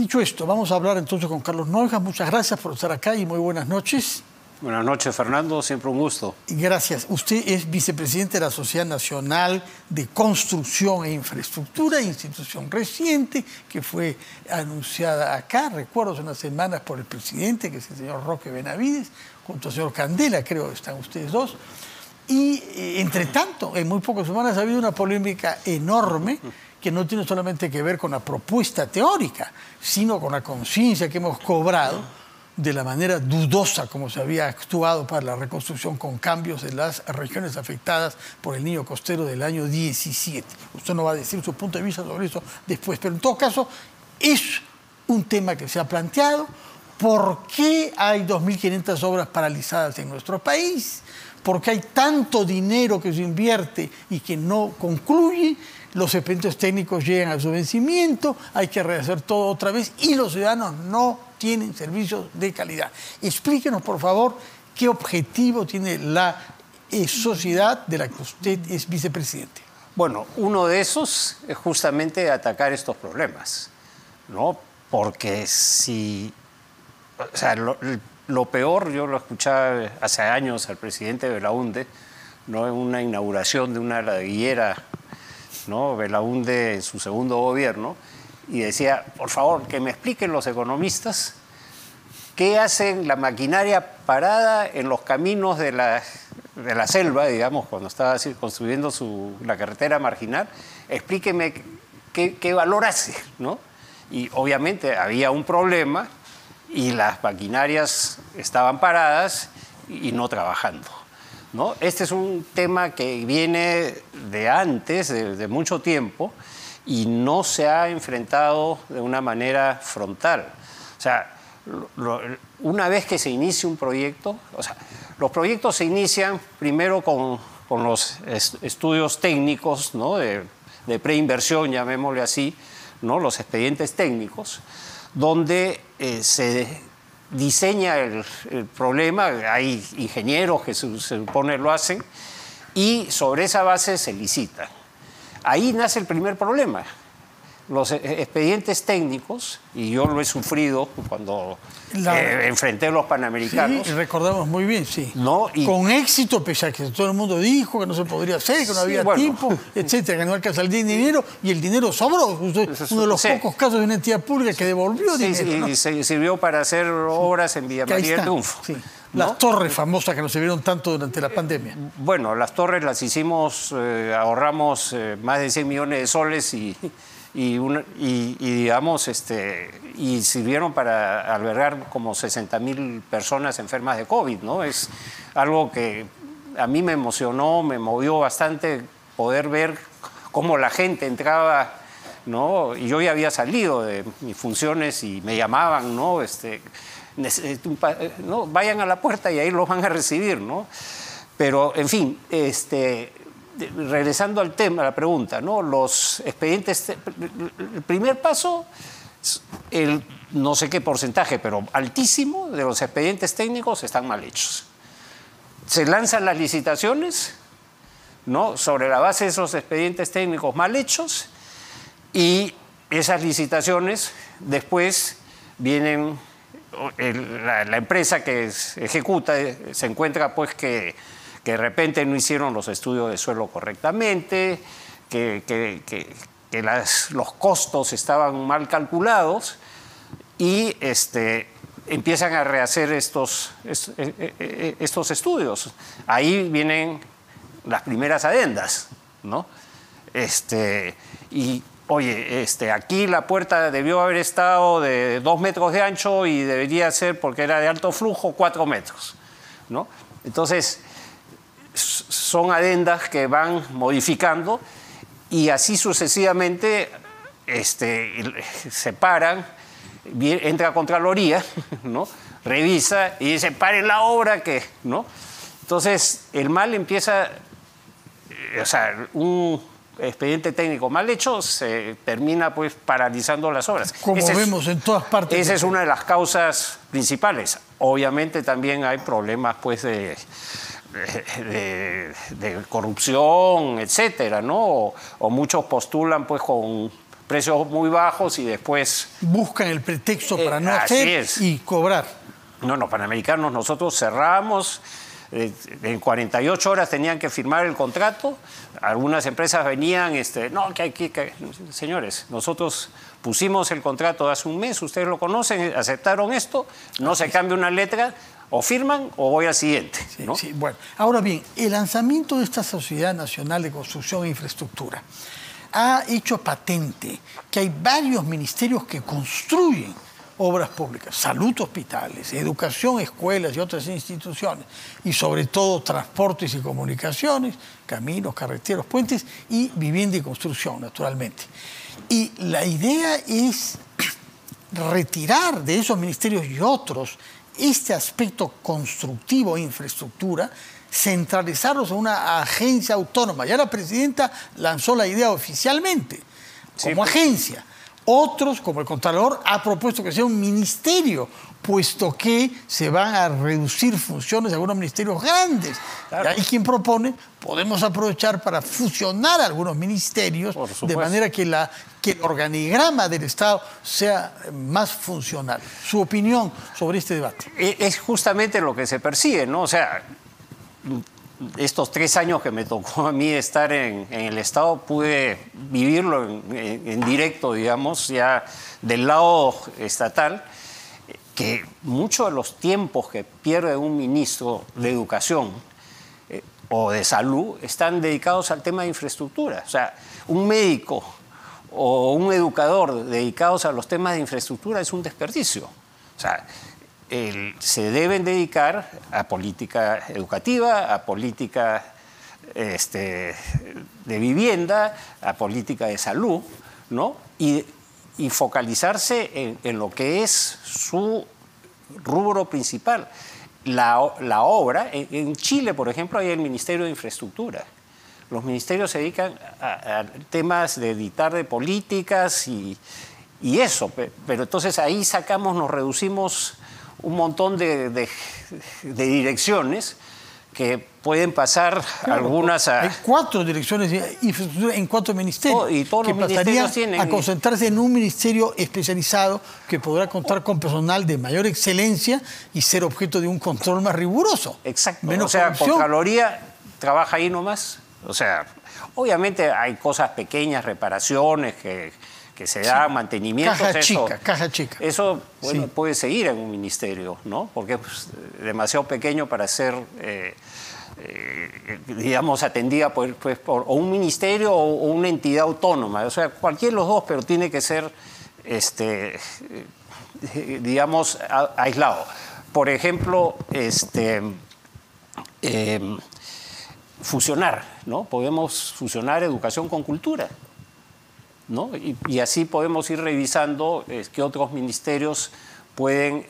Dicho esto, vamos a hablar entonces con Carlos Nogueras. Muchas gracias por estar acá y muy buenas noches. Buenas noches, Fernando. Siempre un gusto. Y gracias. Usted es vicepresidente de la Sociedad Nacional de Construcción e Infraestructura, institución reciente que fue anunciada acá, recuerdo, hace unas semanas por el presidente, que es el señor Roque Benavides, junto al señor Candela, creo que están ustedes dos. Y, entre tanto, en muy pocas semanas ha habido una polémica enorme que no tiene solamente que ver con la propuesta teórica, sino con la conciencia que hemos cobrado de la manera dudosa como se había actuado para la reconstrucción con cambios en las regiones afectadas por el Niño Costero del año 17. Usted nos va a decir su punto de vista sobre eso después, pero en todo caso es un tema que se ha planteado. ¿Por qué hay 2.500 obras paralizadas en nuestro país? ¿Por qué hay tanto dinero que se invierte y que no concluye? Los expedientes técnicos llegan a su vencimiento, hay que rehacer todo otra vez y los ciudadanos no tienen servicios de calidad. Explíquenos, por favor, qué objetivo tiene la sociedad de la que usted es vicepresidente. Bueno, uno de esos es justamente atacar estos problemas, ¿no? Porque si... O sea, lo peor, yo lo escuchaba hace años al presidente Belaúnde, ¿no? En una inauguración de una ladrillera, ¿no? Belaúnde en su segundo gobierno, y decía, por favor, que me expliquen los economistas qué hacen la maquinaria parada en los caminos de la selva, digamos, cuando estaba así construyendo la carretera marginal, explíqueme qué valor hace, ¿no? Y obviamente había un problema y las maquinarias estaban paradas y no trabajando, ¿no? Este es un tema que viene de antes, de mucho tiempo, y no se ha enfrentado de una manera frontal. O sea, una vez que se inicia un proyecto, o sea, los proyectos se inician primero con los estudios técnicos, ¿no? de preinversión, llamémosle así, ¿no? Los expedientes técnicos, donde se diseña el problema, hay ingenieros que se supone lo hacen, y sobre esa base se licita. Ahí nace el primer problema. Los expedientes técnicos, y yo lo he sufrido cuando enfrenté los Panamericanos. Sí, recordamos muy bien, sí. ¿No? Con éxito, pese a que todo el mundo dijo que no se podría hacer, que no había tiempo, etcétera, que no alcanza el dinero, y el dinero sobró. Uno de los pocos casos de una entidad pública que devolvió dinero. ¿No? Y se sirvió para hacer obras en Villa María del Triunfo. Sí. ¿No? Las torres famosas que nos sirvieron tanto durante la pandemia. Bueno, las torres las hicimos, ahorramos más de 100 millones de soles y digamos, y sirvieron para albergar como 60.000 personas enfermas de COVID, ¿no? Es algo que a mí me emocionó, me movió bastante poder ver cómo la gente entraba, ¿no? Y yo ya había salido de mis funciones y me llamaban, ¿no? ¿No? Vayan a la puerta y ahí los van a recibir, ¿no? Pero, en fin, regresando al tema, a la pregunta, ¿no? Los expedientes, el primer paso, el no sé qué porcentaje, pero altísimo de los expedientes técnicos están mal hechos. Se lanzan las licitaciones, ¿no? Sobre la base de esos expedientes técnicos mal hechos, y esas licitaciones después vienen, la empresa que ejecuta se encuentra pues que de repente no hicieron los estudios de suelo correctamente, que los costos estaban mal calculados, y empiezan a rehacer estos estudios. Ahí vienen las primeras adendas, ¿no? Y oye, aquí la puerta debió haber estado de 2 metros de ancho y debería ser, porque era de alto flujo, 4 metros, ¿no? Entonces, son adendas que van modificando y así sucesivamente se paran, entra a Contraloría, ¿no? Revisa y dice, paren la obra, ¿no? Entonces, el mal empieza, o sea, un expediente técnico mal hecho se termina pues paralizando las obras. Como vemos en todas partes. Esa es una de las causas principales. Obviamente también hay problemas pues de corrupción, etcétera, ¿no? O muchos postulan pues con precios muy bajos y después... Buscan el pretexto para no así hacer es. y cobrar. No, los panamericanos nosotros cerramos, en 48 horas tenían que firmar el contrato, algunas empresas venían, no, que hay que... Señores, nosotros pusimos el contrato hace un mes, ustedes lo conocen, aceptaron esto, no se cambia una letra, o firman o voy al siguiente. Sí, ¿no? sí. Bueno, ahora bien, el lanzamiento de esta Sociedad Nacional de Construcción e Infraestructura ha hecho patente que hay varios ministerios que construyen obras públicas, salud, hospitales, educación, escuelas y otras instituciones, y sobre todo transportes y comunicaciones, caminos, carreteros, puentes y vivienda y construcción, naturalmente. Y la idea es retirar de esos ministerios y otros este aspecto constructivo, infraestructura, centralizarlos en una agencia autónoma. Ya la presidenta lanzó la idea oficialmente, como agencia. Otros, como el Contralor, ha propuesto que sea un ministerio, puesto que se van a reducir funciones de algunos ministerios grandes. Claro. Y quien propone, podemos aprovechar para fusionar algunos ministerios de manera que el organigrama del Estado sea más funcional. Su opinión sobre este debate. Es justamente lo que se persigue, ¿no? O sea, estos 3 años que me tocó a mí estar en el Estado, pude vivirlo en directo, digamos, ya del lado estatal, que muchos de los tiempos que pierde un ministro de Educación o de Salud están dedicados al tema de infraestructura. O sea, un médico o un educador dedicados a los temas de infraestructura es un desperdicio. O sea, se deben dedicar a política educativa, a política de vivienda, a política de salud, ¿no? Y focalizarse en lo que es su rubro principal. La obra, en Chile, por ejemplo, hay el Ministerio de Infraestructura. Los ministerios se dedican a temas de dictar de políticas y eso, pero entonces ahí nos reducimos un montón de direcciones que pueden pasar, claro, algunas a... Hay 4 direcciones de infraestructura en 4 ministerios y todos que los ministerios tienen... a concentrarse en un ministerio especializado que podrá contar con personal de mayor excelencia y ser objeto de un control más riguroso. Exacto. O sea, Contraloría trabaja ahí nomás. O sea, obviamente hay cosas pequeñas, reparaciones que se dan, mantenimientos. Caja chica. Eso, bueno, puede seguir en un ministerio, ¿no? Porque es demasiado pequeño para ser, digamos, atendida por o un ministerio o una entidad autónoma. O sea, cualquiera de los dos, pero tiene que ser, digamos, aislado. Por ejemplo, fusionar, ¿no? Podemos fusionar educación con cultura, ¿no? Y así podemos ir revisando qué otros ministerios pueden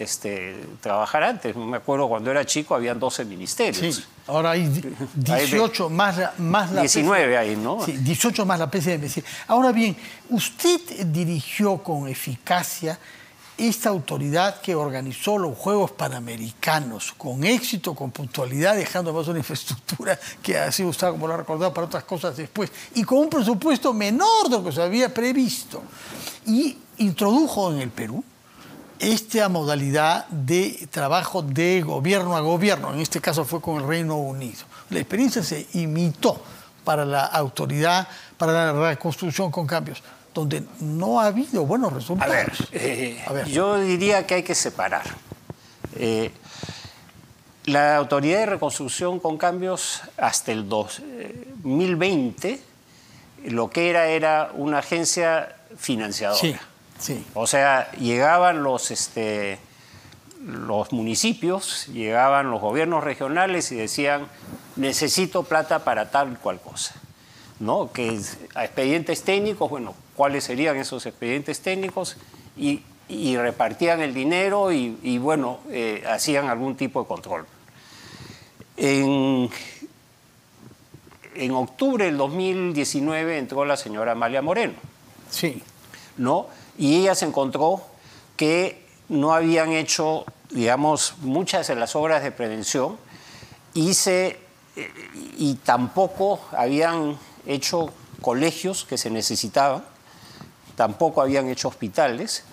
trabajar antes. Me acuerdo cuando era chico habían 12 ministerios. Sí, ahora hay 18 más la 19 ahí, ¿no? Sí, 18 más la PCM. Sí. Ahora bien, usted dirigió con eficacia esta autoridad que organizó los Juegos Panamericanos con éxito, con puntualidad, dejando además una infraestructura que ha sido usada, como lo ha recordado, para otras cosas después, y con un presupuesto menor de lo que se había previsto. Y introdujo en el Perú esta modalidad de trabajo de gobierno a gobierno, en este caso fue con el Reino Unido. La experiencia se imitó para la autoridad, para la reconstrucción con cambios, donde no ha habido buenos resultados. A ver, yo diría que hay que separar. La Autoridad de Reconstrucción con Cambios, hasta el 2020, lo que era una agencia financiadora. Sí, sí. O sea, llegaban los municipios, llegaban los gobiernos regionales y decían, necesito plata para tal y cual cosa, ¿no? Que a expedientes técnicos, bueno, ¿cuáles serían esos expedientes técnicos? Y repartían el dinero y bueno, hacían algún tipo de control. En octubre del 2019 entró la señora Amalia Moreno. Sí. ¿No? Y ella se encontró que no habían hecho, digamos, muchas de las obras de prevención y tampoco habían hecho colegios que se necesitaban tampoco habían hecho hospitales.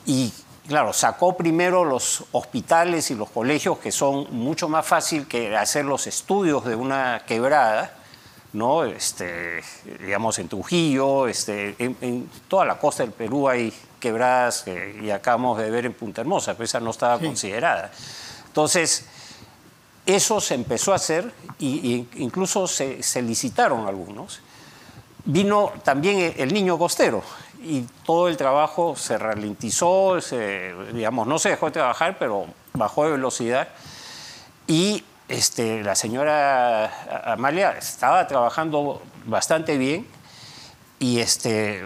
Y claro, sacó primero los hospitales y los colegios, que son mucho más fácil que hacer los estudios de una quebrada, ¿no? Digamos, en Trujillo, en toda la costa del Perú hay quebradas y acabamos de ver en Punta Hermosa, pero esa no estaba considerada. Entonces, eso se empezó a hacer e incluso se licitaron algunos. Vino también el Niño Costero y todo el trabajo se ralentizó, digamos, no se dejó de trabajar, pero bajó de velocidad. Y la señora Amalia estaba trabajando bastante bien y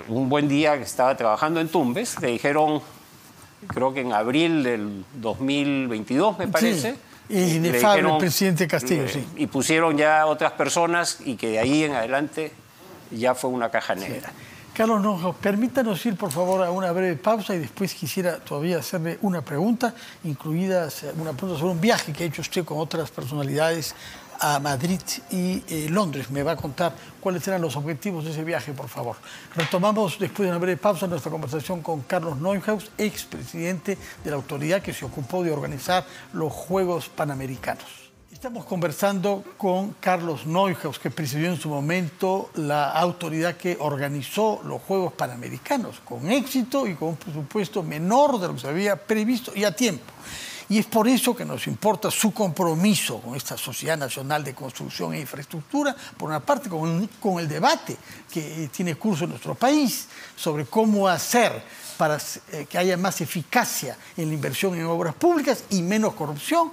un buen día que estaba trabajando en Tumbes, le dijeron, creo que en abril del 2022, me parece. Sí. Inefable el presidente Castillo, sí. Y pusieron ya otras personas y que de ahí en adelante ya fue una caja negra. Sí. Carlos Neuhaus, permítanos ir por favor a una breve pausa y después quisiera todavía hacerle una pregunta, incluida una pregunta sobre un viaje que ha hecho usted con otras personalidades a Madrid y Londres. Me va a contar cuáles eran los objetivos de ese viaje, por favor. Retomamos después de una breve pausa nuestra conversación con Carlos Neuhaus, expresidente de la autoridad que se ocupó de organizar los Juegos Panamericanos. Estamos conversando con Carlos Neuhaus, que presidió en su momento la autoridad que organizó los Juegos Panamericanos, con éxito y con un presupuesto menor de lo que se había previsto y a tiempo. Y es por eso que nos importa su compromiso con esta Sociedad Nacional de Construcción e Infraestructura, por una parte con el debate que tiene curso en nuestro país sobre cómo hacer para que haya más eficacia en la inversión en obras públicas y menos corrupción,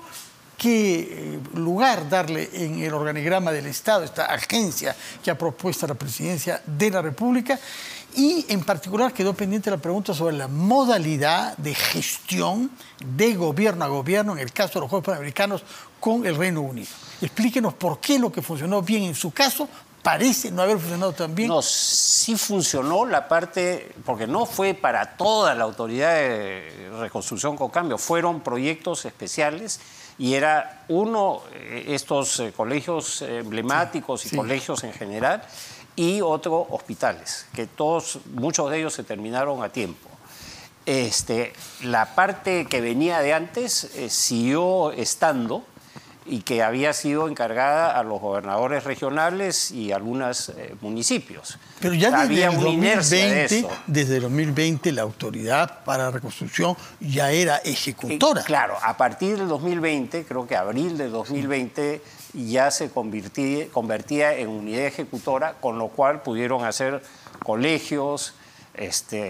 qué lugar darle en el organigrama del Estado, esta agencia que ha propuesto la Presidencia de la República. Y en particular quedó pendiente la pregunta sobre la modalidad de gestión de gobierno a gobierno en el caso de los Juegos Panamericanos con el Reino Unido. Explíquenos por qué lo que funcionó bien en su caso parece no haber funcionado tan bien. No, sí funcionó la parte, porque no fue para toda la Autoridad de Reconstrucción con Cambio, fueron proyectos especiales y era estos colegios emblemáticos y colegios en general, y otro hospitales, que muchos de ellos se terminaron a tiempo. La parte que venía de antes siguió estando y que había sido encargada a los gobernadores regionales y algunos municipios. Pero ya había una inercia de eso. Desde el 2020 la Autoridad para la Reconstrucción ya era ejecutora. Claro, a partir del 2020, creo que abril del 2020, ya se convertía en unidad ejecutora, con lo cual pudieron hacer colegios,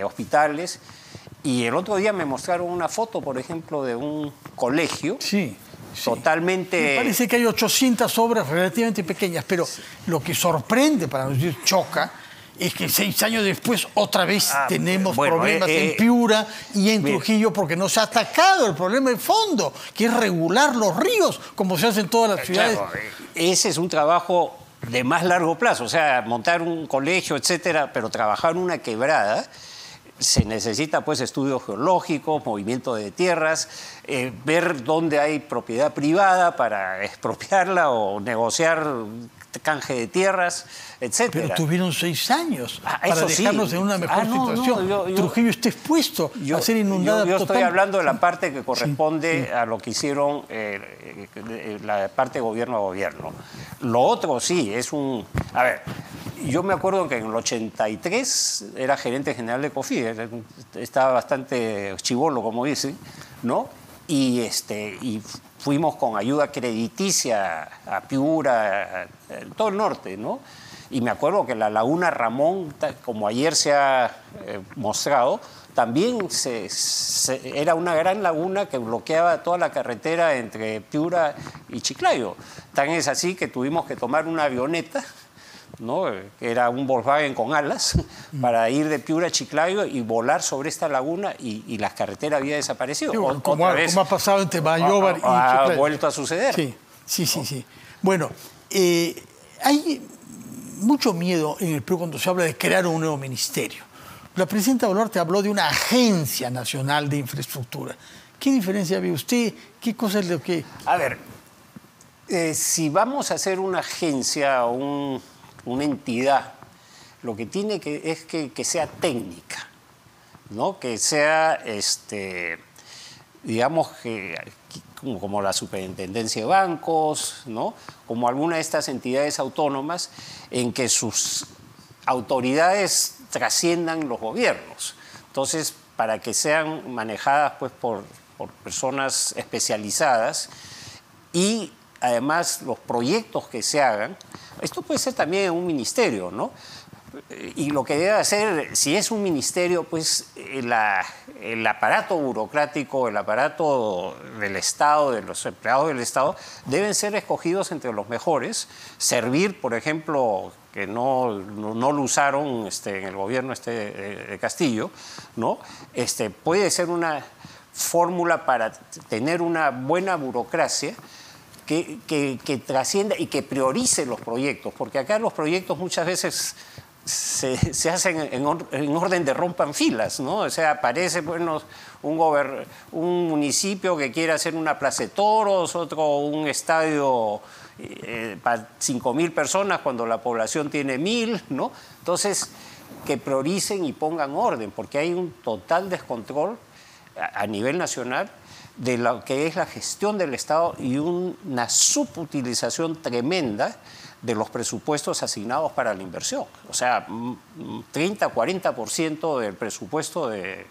hospitales. Y el otro día me mostraron una foto, por ejemplo, de un colegio. Sí. Totalmente... Me parece que hay 800 obras relativamente pequeñas, pero lo que sorprende, para no decir choca, es que 6 años después otra vez tenemos problemas en Piura y en Trujillo, porque no se ha atacado el problema de fondo, que es regular los ríos, como se hace en todas las ciudades. Claro, ese es un trabajo de más largo plazo, o sea, montar un colegio, etcétera, pero trabajar en una quebrada se necesita pues estudios geológicos, movimiento de tierras, ver dónde hay propiedad privada para expropiarla o negociar canje de tierras, etcétera. Pero tuvieron 6 años para dejarnos en una mejor situación. Trujillo está expuesto a ser inundada. Yo estoy hablando de la parte que corresponde a lo que hicieron la parte gobierno a gobierno. Lo otro sí, es un... A ver, yo me acuerdo que en el 83 era gerente general de COFI, estaba bastante chibolo, como dicen, ¿no? Y fuimos con ayuda crediticia a Piura, todo el norte, ¿no? Y me acuerdo que la laguna Ramón, como ayer se ha mostrado, también era una gran laguna que bloqueaba toda la carretera entre Piura y Chiclayo. Tan es así que tuvimos que tomar una avioneta, ¿no? Que era un Volkswagen con alas, para ir de Piura a Chiclayo y volar sobre esta laguna y la carretera había desaparecido. Sí, como ha pasado entre Bayóvar y Chiclayo. Ha vuelto a suceder. Sí. Bueno, hay mucho miedo en el Perú cuando se habla de crear un nuevo ministerio. La presidenta Boluarte habló de una agencia nacional de infraestructura. ¿Qué diferencia ve usted? ¿Qué cosa es lo que...? A ver, si vamos a hacer una agencia o una entidad, lo que tiene que sea técnica, ¿no? Que sea, digamos, como la Superintendencia de Bancos, ¿no? Como alguna de estas entidades autónomas en que sus autoridades trasciendan los gobiernos. Entonces, para que sean manejadas pues, por personas especializadas y además los proyectos que se hagan, esto puede ser también un ministerio, ¿no? Y lo que debe hacer, si es un ministerio, pues el aparato burocrático, el aparato del Estado, de los empleados del Estado, deben ser escogidos entre los mejores. Servir, por ejemplo, que no lo usaron en el gobierno de Castillo, ¿no? Puede ser una fórmula para tener una buena burocracia que trascienda y que priorice los proyectos, porque acá los proyectos muchas veces se hacen en orden de rompan filas, ¿no? O sea, aparece bueno, un municipio que quiere hacer una plaza de toros, otro un estadio para 5.000 personas cuando la población tiene 1.000, ¿no? Entonces, que prioricen y pongan orden, porque hay un total descontrol a nivel nacional de lo que es la gestión del Estado y una subutilización tremenda de los presupuestos asignados para la inversión. O sea, 30-40% del presupuesto de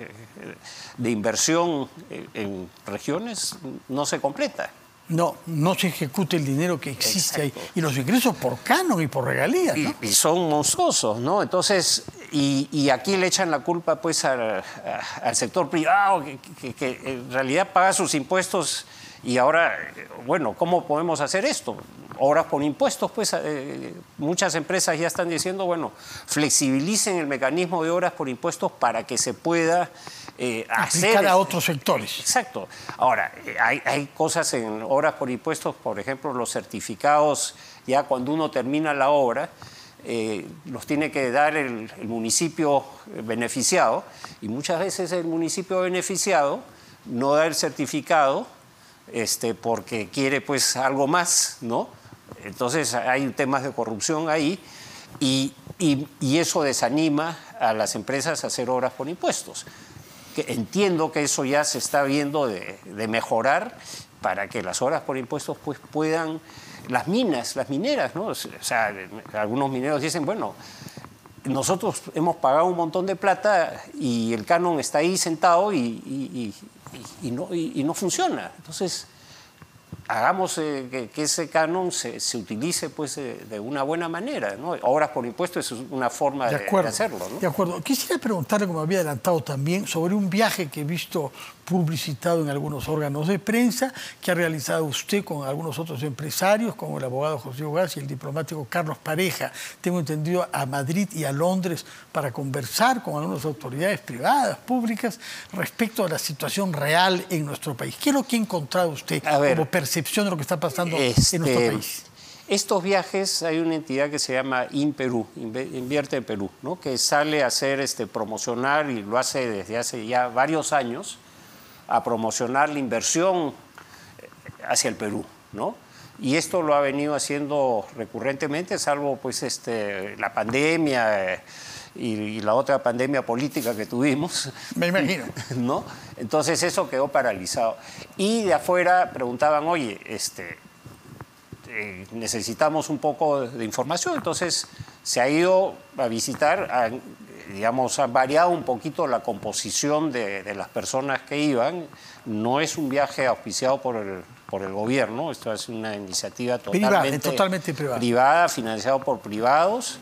inversión en regiones no se completa. No se ejecuta el dinero que existe ahí. Y los ingresos por canon y por regalías, ¿no? Y son monstruosos, ¿no? Entonces, y aquí le echan la culpa pues al sector privado, que en realidad paga sus impuestos. Y ahora, bueno, ¿cómo podemos hacer esto? Obras por impuestos, pues muchas empresas ya están diciendo, bueno, flexibilicen el mecanismo de obras por impuestos para que se pueda aplicar a otros sectores. Exacto. Ahora, hay cosas en obras por impuestos, por ejemplo, los certificados, ya cuando uno termina la obra, los tiene que dar el municipio beneficiado, y muchas veces el municipio beneficiado no da el certificado porque quiere pues algo más, ¿no? Entonces hay temas de corrupción ahí y eso desanima a las empresas a hacer obras por impuestos. Entiendo que eso ya se está viendo de mejorar para que las obras por impuestos pues puedan, las mineras, ¿no? O sea, algunos mineros dicen, bueno, nosotros hemos pagado un montón de plata y el canon está ahí sentado y no funciona. Entonces, hagamos que ese canon se utilice pues, de una buena manera, ¿no? Obras por impuestos es una forma de hacerlo, ¿no? De acuerdo. Quisiera preguntarle, como había adelantado también, sobre un viaje que he visto publicitado en algunos órganos de prensa que ha realizado usted con algunos otros empresarios, como el abogado José Ugaz y el diplomático Carlos Pareja, tengo entendido, a Madrid y a Londres para conversar con algunas autoridades privadas, públicas, respecto a la situación real en nuestro país. ¿Qué es lo que ha encontrado usted como percepción de lo que está pasando en nuestro país? Estos viajes, hay una entidad que se llama InPerú, Invierte en Perú, ¿no? Que sale a hacer, promocionar, y lo hace desde hace ya varios años, a promocionar la inversión hacia el Perú, ¿no? Y esto lo ha venido haciendo recurrentemente, salvo pues la pandemia y la otra pandemia política que tuvimos. Me imagino. ¿No? Entonces eso quedó paralizado. Y de afuera preguntaban, oye, necesitamos un poco de información. Entonces se ha ido a visitar, digamos, ha variado un poquito la composición de las personas que iban. No es un viaje auspiciado por el gobierno, esto es una iniciativa totalmente privada, financiado por privados,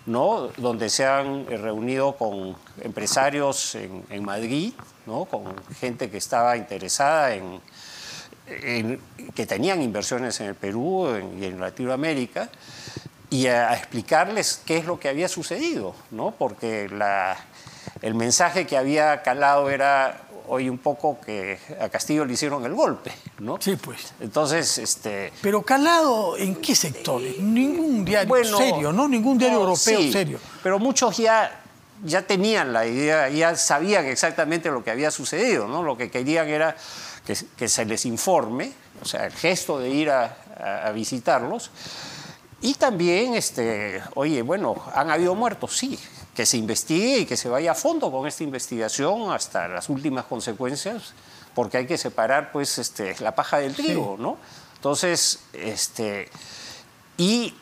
¿no? Donde se han reunido con empresarios en Madrid, ¿no? Con gente que estaba interesada que tenían inversiones en el Perú y en Latinoamérica, y a explicarles qué es lo que había sucedido, ¿no? Porque el mensaje que había calado era hoy un poco que a Castillo le hicieron el golpe, ¿no? Sí, pues. Entonces, Pero calado, ¿en qué sectores? Ningún diario serio, ¿no? Ningún diario europeo serio. Pero muchos ya tenían la idea, ya sabían exactamente lo que había sucedido, ¿no? Lo que querían era que se les informe, o sea, el gesto de ir a visitarlos. Y también, oye, bueno, ¿han habido muertos? Sí, que se investigue y que se vaya a fondo con esta investigación hasta las últimas consecuencias, porque hay que separar, pues, la paja del trigo, Sí. ¿no? Entonces, y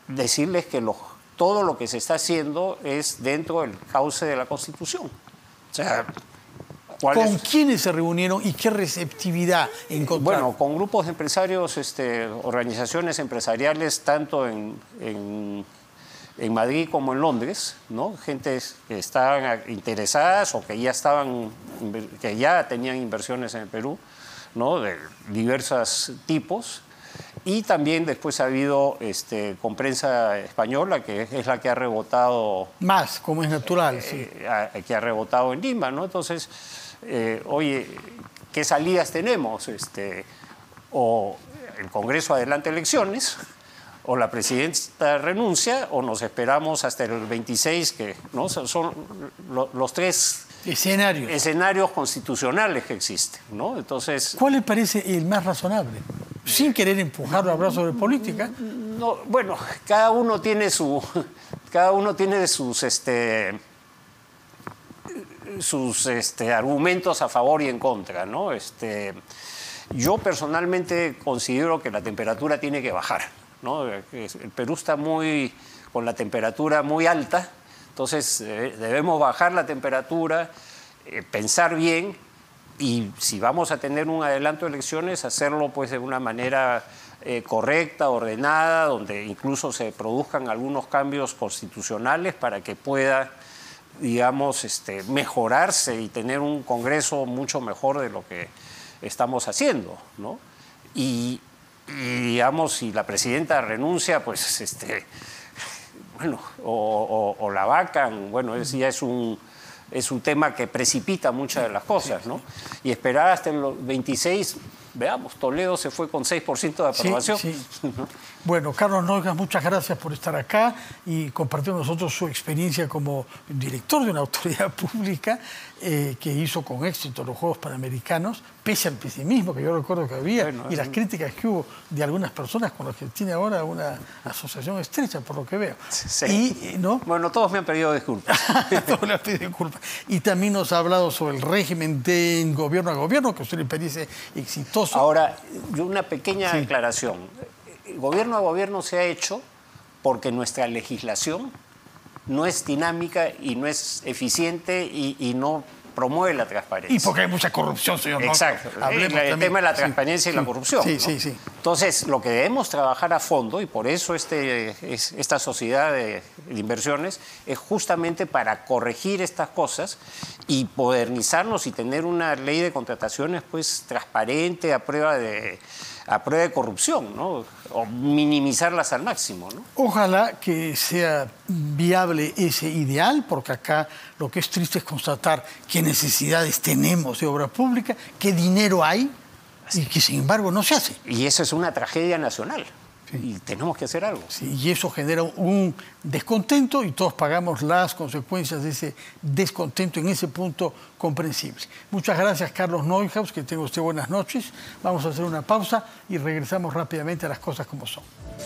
decirles que todo lo que se está haciendo es dentro del cauce de la Constitución. O sea, ¿Con quiénes se reunieron y qué receptividad encontraron? Bueno, con grupos de empresarios, organizaciones empresariales, tanto en Madrid como en Londres, ¿no? Gente que estaban interesadas o que ya tenían inversiones en el Perú, ¿no? De diversos tipos. Y también después ha habido con prensa española, que es la que ha rebotado. Más, como es natural, sí. Que ha rebotado en Lima, ¿no? Entonces, oye, ¿qué salidas tenemos? O el Congreso adelanta elecciones, o la presidenta renuncia, o nos esperamos hasta el 26, que ¿no? Son los tres escenarios constitucionales que existen, ¿no? Entonces, ¿cuál le parece el más razonable? Sin querer empujarlo a brazos de política. No, bueno, cada uno tiene sus argumentos a favor y en contra, ¿no? Yo personalmente considero que la temperatura tiene que bajar, ¿no? El Perú está con la temperatura muy alta, entonces debemos bajar la temperatura, pensar bien, y si vamos a tener un adelanto de elecciones, hacerlo pues de una manera correcta, ordenada, donde incluso se produzcan algunos cambios constitucionales para que pueda, digamos, mejorarse y tener un Congreso mucho mejor de lo que estamos haciendo, ¿no? Y digamos, si la presidenta renuncia, pues, bueno, o la vacan, bueno, ya es un tema que precipita muchas de las cosas, ¿no? Y esperar hasta el 26, veamos, Toledo se fue con 6% de aprobación. Sí, sí. Bueno, Carlos Noigues, muchas gracias por estar acá y compartir con nosotros su experiencia como director de una autoridad pública que hizo con éxito los Juegos Panamericanos, pese al pesimismo que yo recuerdo que había y las críticas que hubo de algunas personas con las que tiene ahora una asociación estrecha, por lo que veo. Sí. ¿No? Bueno, todos me han pedido disculpas. Todos le han pedido disculpas. Y también nos ha hablado sobre el régimen de gobierno a gobierno, que a usted le parece exitoso. Ahora, una pequeña aclaración. Gobierno a gobierno se ha hecho porque nuestra legislación no es dinámica y no es eficiente y no promueve la transparencia. Y porque hay mucha corrupción, señor. Exacto. El tema de la transparencia y la corrupción. Sí, ¿no? sí, sí. Entonces, lo que debemos trabajar a fondo, y por eso esta sociedad de inversiones, es justamente para corregir estas cosas y modernizarnos y tener una ley de contrataciones pues transparente, a prueba de corrupción, ¿no? O minimizarlas al máximo, ¿no? Ojalá que sea viable ese ideal, porque acá lo que es triste es constatar qué necesidades tenemos de obra pública, qué dinero hay y que sin embargo no se hace. Y eso es una tragedia nacional. Sí. Y tenemos que hacer algo. Sí, y eso genera un descontento y todos pagamos las consecuencias de ese descontento en ese punto comprensible. Muchas gracias, Carlos Noigues, que tenga usted buenas noches. Vamos a hacer una pausa y regresamos rápidamente a las cosas como son.